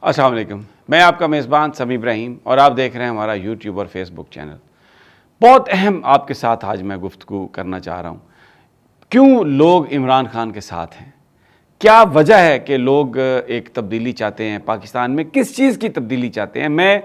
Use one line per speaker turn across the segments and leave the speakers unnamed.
अस्सलाम वालेकुम, मैं आपका मेज़बान समी इब्राहिम और आप देख रहे हैं हमारा यूट्यूब और फेसबुक चैनल। बहुत अहम आपके साथ आज मैं गुफ्तगू करना चाह रहा हूँ। क्यों लोग इमरान खान के साथ हैं? क्या वजह है कि लोग एक तब्दीली चाहते हैं पाकिस्तान में? किस चीज़ की तब्दीली चाहते हैं?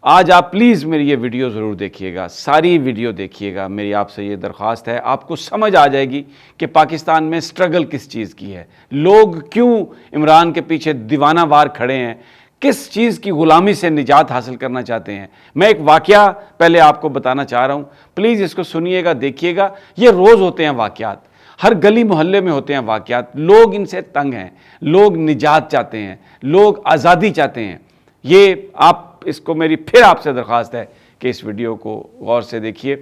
आज आप प्लीज़ मेरी ये वीडियो ज़रूर देखिएगा, सारी वीडियो देखिएगा। मेरी आपसे ये दरख्वास्त है, आपको समझ आ जाएगी कि पाकिस्तान में स्ट्रगल किस चीज़ की है, लोग क्यों इमरान के पीछे दीवाना वार खड़े हैं, किस चीज़ की ग़ुलामी से निजात हासिल करना चाहते हैं। मैं एक वाक़या पहले आपको बताना चाह रहा हूँ, प्लीज़ इसको सुनिएगा, देखिएगा। ये रोज़ होते हैं वाक़यात, हर गली मोहल्ले में होते हैं वाक़यात। लोग इनसे तंग हैं, लोग निजात चाहते हैं, लोग आज़ादी चाहते हैं। ये आप इसको मेरी फिर आपसे दरख्वास्त है कि इस वीडियो को गौर से देखिए।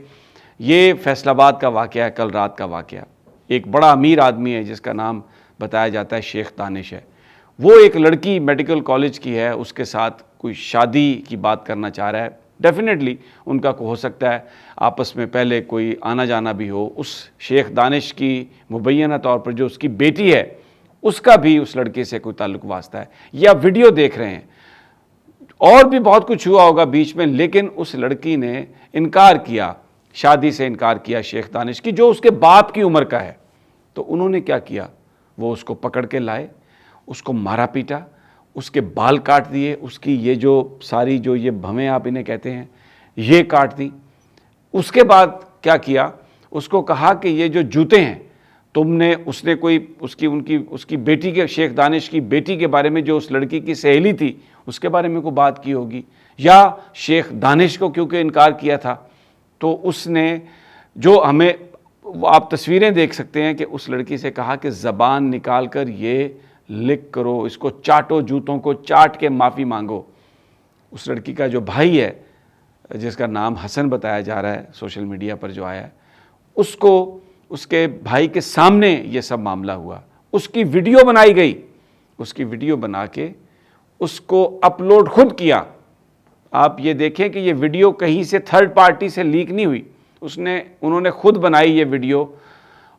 ये फैसलाबाद का वाक़या है, कल रात का वाक़या। एक बड़ा अमीर आदमी है जिसका नाम बताया जाता है शेख दानिश है। वो एक लड़की मेडिकल कॉलेज की है, उसके साथ कोई शादी की बात करना चाह रहा है। डेफिनेटली उनका हो सकता है आपस में पहले कोई आना जाना भी हो। उस शेख दानिश की मुबैना तौर पर जो उसकी बेटी है उसका भी उस लड़के से कोई ताल्लुक़ वास्ता है। ये आप वीडियो देख रहे हैं, और भी बहुत कुछ हुआ होगा बीच में, लेकिन उस लड़की ने इनकार किया, शादी से इनकार किया शेख दानिश की, जो उसके बाप की उम्र का है। तो उन्होंने क्या किया, वो उसको पकड़ के लाए, उसको मारा पीटा, उसके बाल काट दिए, उसकी ये जो सारी जो ये भवें आप इन्हें कहते हैं ये काट दी। उसके बाद क्या किया, उसको कहा कि ये जो जूते हैं तुमने, उसने कोई उसकी बेटी के, शेख दानिश की बेटी के बारे में, जो उस लड़की की सहेली थी उसके बारे में कोई बात की होगी, या शेख दानिश को क्योंकि इनकार किया था। तो उसने जो हमें, आप तस्वीरें देख सकते हैं कि उस लड़की से कहा कि ज़बान निकाल कर ये लिख करो, इसको चाटो, जूतों को चाट के माफ़ी मांगो। उस लड़की का जो भाई है, जिसका नाम हसन बताया जा रहा है सोशल मीडिया पर जो आया है, उसको, उसके भाई के सामने ये सब मामला हुआ। उसकी वीडियो बनाई गई, उसकी वीडियो बना के उसको अपलोड खुद किया। आप ये देखें कि ये वीडियो कहीं से थर्ड पार्टी से लीक नहीं हुई, उन्होंने खुद बनाई ये वीडियो।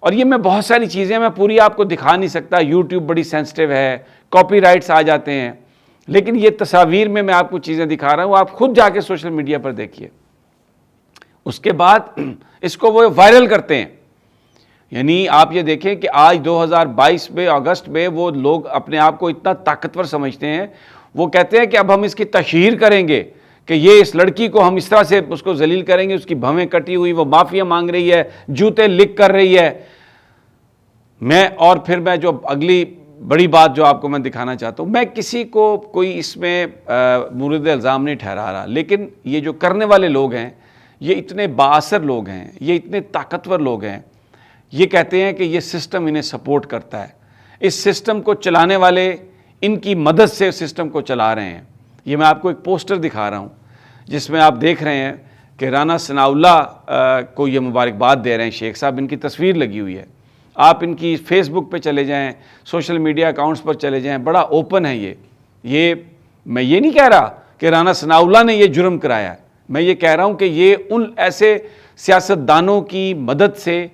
और ये मैं बहुत सारी चीज़ें मैं पूरी आपको दिखा नहीं सकता, यूट्यूब बड़ी सेंसिटिव है, कॉपीराइट्स आ जाते हैं, लेकिन ये तस्वीर में मैं आपको चीज़ें दिखा रहा हूँ, आप खुद जाके सोशल मीडिया पर देखिए। उसके बाद इसको वो वायरल करते हैं। यानी आप ये देखें कि आज 2022 में अगस्त में वो लोग अपने आप को इतना ताकतवर समझते हैं, वो कहते हैं कि अब हम इसकी तशहीर करेंगे कि ये इस लड़की को हम इस तरह से उसको जलील करेंगे, उसकी भवें कटी हुई, वो माफिया मांग रही है, जूते लिख कर रही है। फिर मैं जो अगली बड़ी बात जो आपको मैं दिखाना चाहता हूँ, मैं किसी को कोई इसमें मुर्द इल्ज़ाम नहीं ठहरा रहा, लेकिन ये जो करने वाले लोग हैं, ये इतने बाअसर लोग हैं, ये इतने ताकतवर लोग हैं, ये कहते हैं कि ये सिस्टम इन्हें सपोर्ट करता है। इस सिस्टम को चलाने वाले इनकी मदद से सिस्टम को चला रहे हैं। ये मैं आपको एक पोस्टर दिखा रहा हूँ जिसमें आप देख रहे हैं कि राना सनाउल्लाह को ये मुबारकबाद दे रहे हैं शेख साहब, इनकी तस्वीर लगी हुई है। आप इनकी फेसबुक पे चले जाएं, सोशल मीडिया अकाउंट्स पर चले जाएं, बड़ा ओपन है ये मैं ये नहीं कह रहा कि राना सनाउल्लाह ने ये जुर्म कराया है, मैं ये कह रहा हूँ कि ये उन ऐसे सियासतदानों की मदद से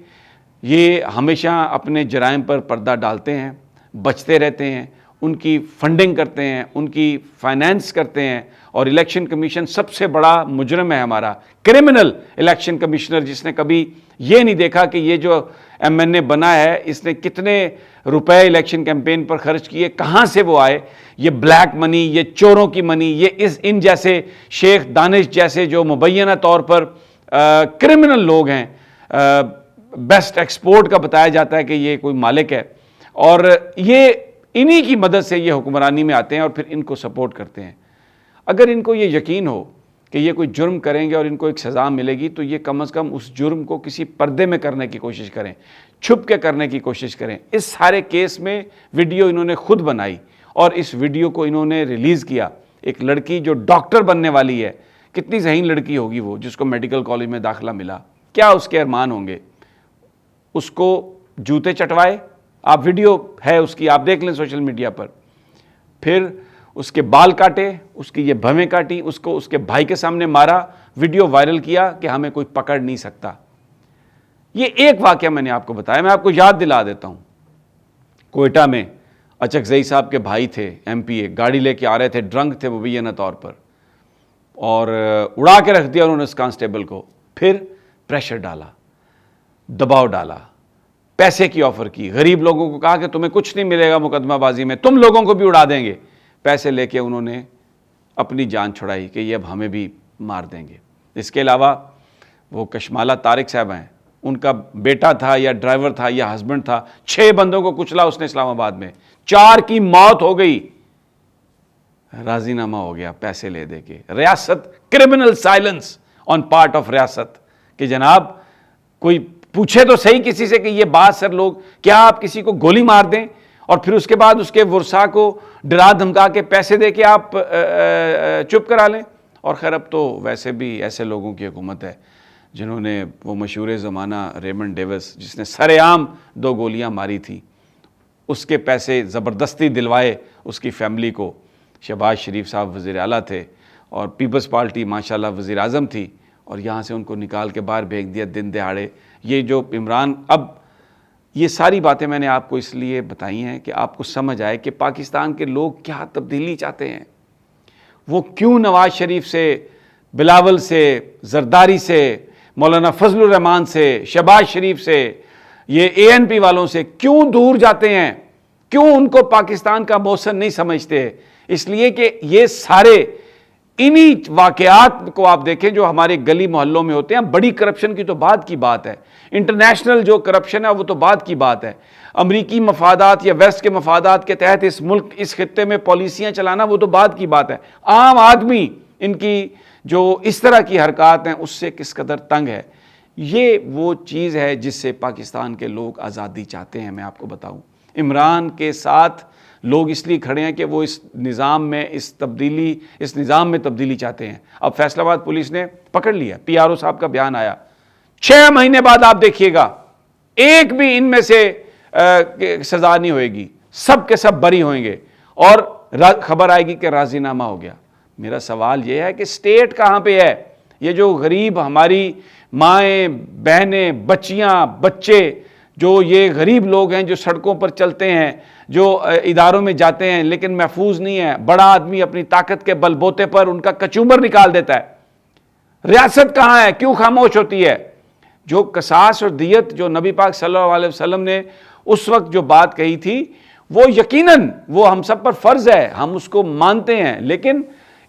ये हमेशा अपने जराइम पर पर्दा डालते हैं, बचते रहते हैं, उनकी फंडिंग करते हैं, उनकी फाइनेंस करते हैं। और इलेक्शन कमीशन सबसे बड़ा मुजरम है हमारा, क्रिमिनल इलेक्शन कमिश्नर, जिसने कभी ये नहीं देखा कि ये जो MNA बना है इसने कितने रुपए इलेक्शन कैंपेन पर खर्च किए, कहाँ से वो आए। ये ब्लैक मनी, ये चोरों की मनी, ये इन जैसे शेख दानिश जैसे जो मुबैना तौर पर क्रिमिनल लोग हैं, बेस्ट एक्सपोर्ट का बताया जाता है कि ये कोई मालिक है, और ये इन्हीं की मदद से ये हुक्मरानी में आते हैं और फिर इनको सपोर्ट करते हैं। अगर इनको ये यकीन हो कि ये कोई जुर्म करेंगे और इनको एक सज़ा मिलेगी, तो ये कम से कम उस जुर्म को किसी पर्दे में करने की कोशिश करें, छुप के करने की कोशिश करें। इस सारे केस में वीडियो इन्होंने खुद बनाई और इस वीडियो को इन्होंने रिलीज़ किया। एक लड़की जो डॉक्टर बनने वाली है, कितनी ज़हीन लड़की होगी वो, जिसको मेडिकल कॉलेज में दाखिला मिला, क्या उसके अरमान होंगे। उसको जूते चटवाए, आप वीडियो है उसकी, आप देख लें सोशल मीडिया पर। फिर उसके बाल काटे, उसकी ये भवें काटी, उसको उसके भाई के सामने मारा, वीडियो वायरल किया कि हमें कोई पकड़ नहीं सकता। ये एक वाकया मैंने आपको बताया। मैं आपको याद दिला देता हूँ, कोयटा में اچکزئی صاحب کے بھائی تھے MP گاڑی لے کے آ رہے تھے، ڈرنک تھے مبینہ طور پر، اور اڑا کے رکھ دیا انہوں نے اس کانسٹیبل کو. پھر پریشر ڈالا، دباؤ ڈالا، پیسے کی آفر کی، غریب لوگوں کو کہا کہ تمہیں کچھ نہیں ملے گا مقدمہ بازی میں، تم لوگوں کو بھی اڑا دیں گے. پیسے لے کے انہوں نے اپنی جان چھڑائی کہ یہ اب ہمیں بھی مار دیں گے. اس کے علاوہ وہ کشمالہ طارق صاحب ہیں، ان کا بیٹا تھا یا ڈرائیور تھا یا ہسبینڈ تھا، 6 بندوں کو کچلا اس نے اسلام آباد میں، 4 کی موت ہو گئی. راضی نامہ ہو گیا پیسے لے دے کے. ریاست criminal silence on part of ریاست کہ جناب کوئی پوچھے تو صحیح کسی سے کہ یہ بات سر لوگ کیا آپ کسی کو گولی مار دیں اور پھر اس کے بعد اس کے ورثاء کو ڈرا دھمکا کے پیسے دے کے آپ چپ کرا لیں. اور خیر اب تو ویسے بھی ایسے لوگوں کی حکومت ہے جنہوں نے وہ مشہور زمانہ ریمنڈ ڈیوس جس نے سر عام 2 گولیاں ماری تھی، اس کے پیسے زبردستی دلوائے اس کی فیملی کو. شہباز شریف صاحب وزیر اعلیٰ تھے اور پیپلز پارٹی ماشاءاللہ وزیر اعظم تھی، اور یہاں سے ان کو نکال کے باہر بھیج دیا دن دہاڑے. یہ جو عمران، اب یہ ساری باتیں میں نے آپ کو اس لیے بتائی ہیں کہ آپ کو سمجھ آئے کہ پاکستان کے لوگ کیا تبدیلی چاہتے ہیں. وہ کیوں نواز شریف سے، بلاول سے، زرداری سے، مولانا فضل الرحمان سے، شہباز شریف سے، یہ ANP والوں سے کیوں دور جاتے ہیں؟ کیوں ان کو پاکستان کا محسن نہیں سمجھتے؟ اس لیے کہ یہ سارے انہی واقعات کو آپ دیکھیں جو ہمارے گلی محلوں میں ہوتے ہیں. بڑی کرپشن کی تو بعد کی بات ہے، انٹرنیشنل جو کرپشن ہے وہ تو بعد کی بات ہے. امریکی مفادات یا ویسٹ کے مفادات کے تحت اس ملک، اس خطے میں پالیسیاں چلانا وہ تو بعد کی بات ہے. عام آدمی ان کی جو اس طرح کی حرکات ہیں اس سے کس قدر تنگ ہے. یہ وہ چیز ہے جس سے پاکستان کے لوگ آزادی چاہتے ہیں. میں آپ کو بتاؤں عمران کے ساتھ لوگ اس لیے کھڑے ہیں کہ وہ اس نظام میں اس نظام میں تبدیلی چاہتے ہیں. اب فیصل آباد پولیس نے پکڑ لیا، PRO صاحب کا بیان آیا، 6 مہینے بعد آپ دیکھیے گا ایک بھی ان میں سے سزا نہیں ہوئے گی، سب کے سب بری ہوئیں گے اور خبر آئے گی کہ راضی نامہ ہو گیا. میرا سوال یہ ہے کہ سٹیٹ کہاں پہ ہے؟ یہ جو غریب ہماری مائیں، بہنیں، بچیاں، بچے، جو یہ غریب لوگ ہیں جو سڑکوں پر چلتے ہیں، جو اداروں میں جاتے ہیں لیکن محفوظ نہیں ہے، بڑا آدمی اپنی طاقت کے بل بوتے پر ان کا کچومر نکال دیتا ہے. ریاست کہاں ہے؟ کیوں خاموش ہوتی ہے؟ جو قصاص اور دیت جو نبی پاک صلی اللہ علیہ وسلم نے اس وقت جو بات کہی تھی وہ یقیناً وہ ہم سب پر فرض ہے، ہم اس کو مانتے ہیں، لیکن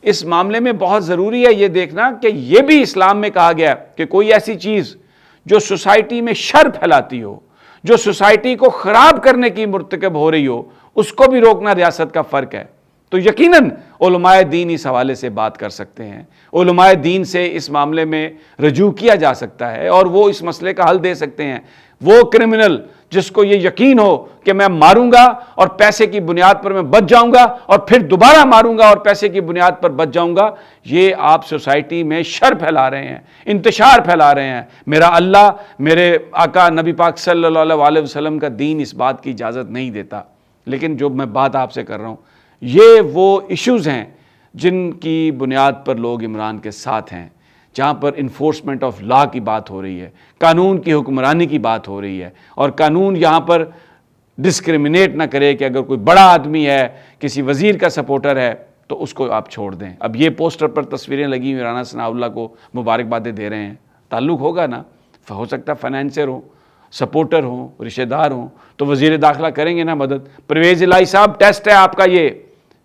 اس معاملے میں بہت ضروری ہے یہ دیکھنا کہ یہ بھی اسلام میں کہا گیا کہ کوئی ایسی چیز جو سوسائٹی میں شر پھیلاتی ہو، جو سوسائٹی کو خراب کرنے کی مرتکب ہو رہی ہو، اس کو بھی روکنا ریاست کا فرق ہے. تو یقیناً علماء دین اس حوالے سے بات کر سکتے ہیں، علماء دین سے اس معاملے میں رجوع کیا جا سکتا ہے اور وہ اس مسئلے کا حل دے سکتے ہیں. وہ کرمنل جس کو یہ یقین ہو کہ میں ماروں گا اور پیسے کی بنیاد پر میں بچ جاؤں گا اور پھر دوبارہ ماروں گا اور پیسے کی بنیاد پر بچ جاؤں گا، یہ آپ سوسائٹی میں شر پھیلا رہے ہیں، انتشار پھیلا رہے ہیں. میرا اللہ، میرے آقا نبی پاک صلی اللہ علیہ وسلم کا دین اس بات کی اجازت نہیں دیتا. لیکن جو میں بات آپ سے کر رہا ہوں یہ وہ ایشوز ہیں جن کی بنیاد پر لوگ عمران کے ساتھ ہیں، جہاں پر انفورسمنٹ آف لا کی بات ہو رہی ہے، قانون کی حکمرانی کی بات ہو رہی ہے، اور قانون یہاں پر ڈسکریمنیٹ نہ کرے کہ اگر کوئی بڑا آدمی ہے، کسی وزیر کا سپورٹر ہے تو اس کو آپ چھوڑ دیں. اب یہ پوسٹر پر تصویریں لگی ہوئی رانا ثناء اللہ کو مبارکبادیں دے رہے ہیں، تعلق ہوگا نا، ہو سکتا ہے فائنینسر ہوں، سپورٹر ہوں، رشتہ دار ہوں، تو وزیر داخلہ کریں گے نا مدد. پرویز الہی صاحب ٹیسٹ ہے آپ کا، یہ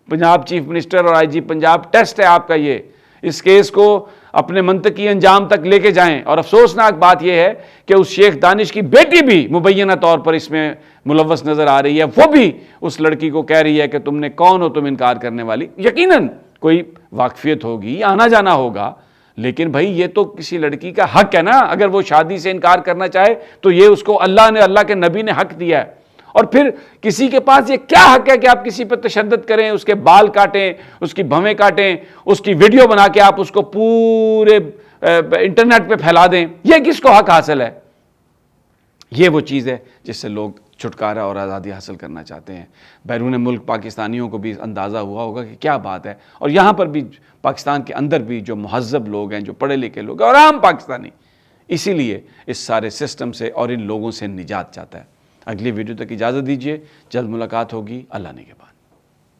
پنجاب چیف منسٹر اور IG پنجاب ٹیسٹ ہے آپ کا. یہ اس کیس کو اپنے منطقی انجام تک لے کے جائیں. اور افسوسناک بات یہ ہے کہ اس شیخ دانش کی بیٹی بھی مبینہ طور پر اس میں ملوث نظر آ رہی ہے، وہ بھی اس لڑکی کو کہہ رہی ہے کہ تم نے کون ہو تم انکار کرنے والی. یقیناً کوئی واقفیت ہوگی، آنا جانا ہوگا، لیکن بھائی یہ تو کسی لڑکی کا حق ہے نا، اگر وہ شادی سے انکار کرنا چاہے تو یہ اس کو اللہ نے، اللہ کے نبی نے حق دیا ہے. اور پھر کسی کے پاس یہ کیا حق ہے کہ آپ کسی پر تشدد کریں، اس کے بال کاٹیں، اس کی بھویں کاٹیں، اس کی ویڈیو بنا کے آپ اس کو پورے انٹرنیٹ پہ پھیلا دیں؟ یہ کس کو حق حاصل ہے؟ یہ وہ چیز ہے جس سے لوگ چھٹکارا اور آزادی حاصل کرنا چاہتے ہیں. بیرون ملک پاکستانیوں کو بھی اندازہ ہوا ہوگا کہ کیا بات ہے، اور یہاں پر بھی پاکستان کے اندر بھی جو مہذب لوگ ہیں، جو پڑھے لکھے لوگ ہیں اور عام پاکستانی، اسی لیے اس سارے سسٹم سے اور ان لوگوں سے نجات چاہتا ہے. اگلی ویڈیو تک اجازت دیجیے، جلد ملاقات ہوگی، اللہ نے کے بعد۔